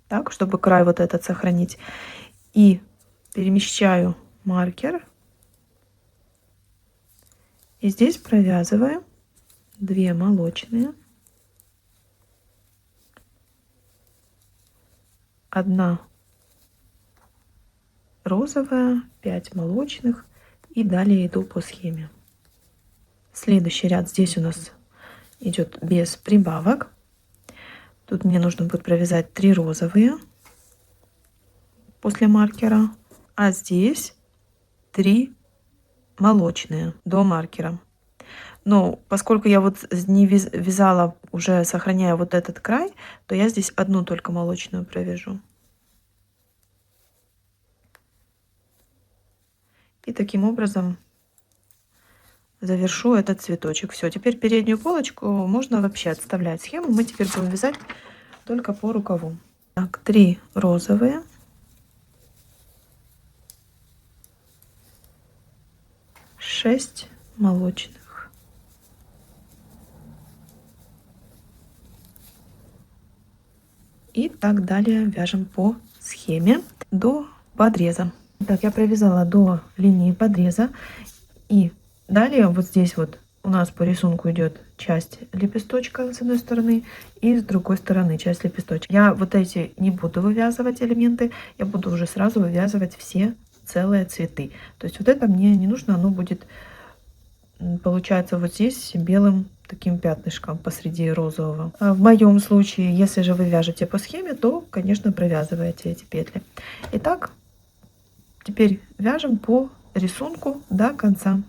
Так, чтобы край вот этот сохранить. И перемещаю маркер. И здесь провязываем 2 молочные, 1 розовая, 5 молочных, и далее иду по схеме. Следующий ряд здесь у нас идет без прибавок. Тут мне нужно будет провязать 3 розовые после маркера, а здесь 3 молочные до маркера. Но поскольку я вот не вязала, уже сохраняя вот этот край, то я здесь одну только молочную провяжу. И таким образом завершу этот цветочек. Все, теперь переднюю полочку можно вообще отставлять. Схему мы теперь будем вязать только по рукаву. Так, 3 розовые. Шесть молочных. И так далее вяжем по схеме до подреза. Так, я провязала до линии подреза. И далее вот здесь вот у нас по рисунку идет часть лепесточка с одной стороны и с другой стороны часть лепесточка. Я вот эти не буду вывязывать элементы, я буду уже сразу вывязывать все целые цветы. То есть вот это мне не нужно, оно будет, получается, вот здесь белым таким пятнышком посреди розового. А в моем случае, если же вы вяжете по схеме, то, конечно, провязываете эти петли. Итак, теперь вяжем по рисунку до конца.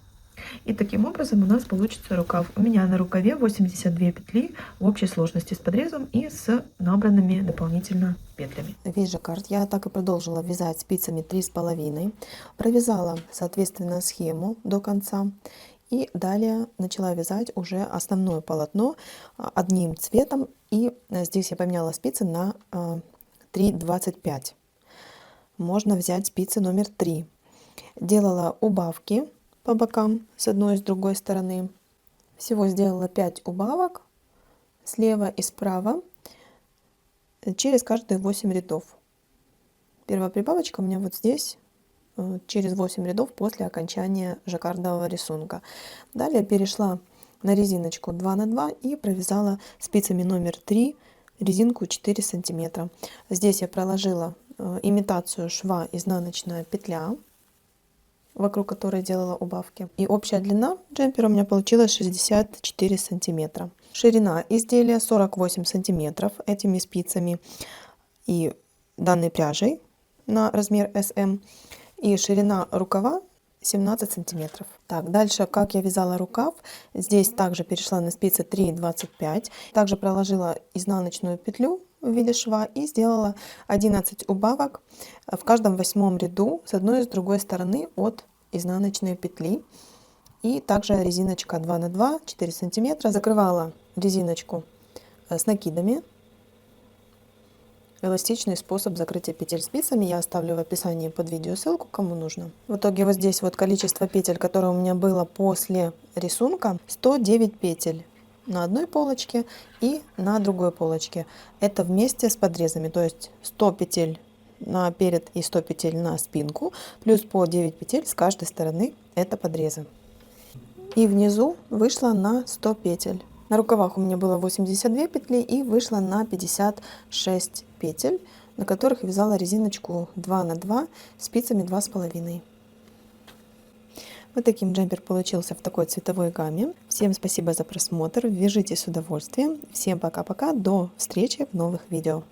И таким образом у нас получится рукав. У меня на рукаве 82 петли в общей сложности с подрезом и с набранными дополнительно петлями. Весь жаккард я так и продолжила вязать спицами 3,5. Провязала, соответственно, схему до конца. И далее начала вязать уже основное полотно одним цветом. И здесь я поменяла спицы на 3,25. Можно взять спицы номер 3. Делала убавки по бокам с одной и с другой стороны. Всего сделала 5 убавок слева и справа через каждые 8 рядов. Первая прибавочка у меня вот здесь, через 8 рядов после окончания жаккардового рисунка. Далее перешла на резиночку 2 на 2 и провязала спицами номер 3 резинку 4 сантиметра. Здесь я проложила имитацию шва изнаночная петля, вокруг которой делала убавки. И общая длина джемпера у меня получилась 64 сантиметра. Ширина изделия 48 сантиметров этими спицами и данной пряжей на размер SM. И ширина рукава 17 сантиметров. Так, дальше, как я вязала рукав, здесь также перешла на спицы 3,25. Также проложила изнаночную петлю в виде шва и сделала 11 убавок в каждом 8 ряду с одной и с другой стороны от изнаночной петли. И также резиночка 2 на 2, 4 сантиметра. Закрывала резиночку с накидами. Эластичный способ закрытия петель спицами я оставлю в описании под видео ссылку, кому нужно. В итоге вот здесь вот количество петель, которое у меня было после рисунка, 109 петель на одной полочке и на другой полочке. Это вместе с подрезами, то есть 100 петель на перед и 100 петель на спинку, плюс по 9 петель с каждой стороны, это подрезы. И внизу вышла на 100 петель. На рукавах у меня было 82 петли и вышло на 56 петель, на которых вязала резиночку 2 на 2 спицами 2,5. Вот таким джемпер получился в такой цветовой гамме. Всем спасибо за просмотр, вяжите с удовольствием. Всем пока-пока, до встречи в новых видео.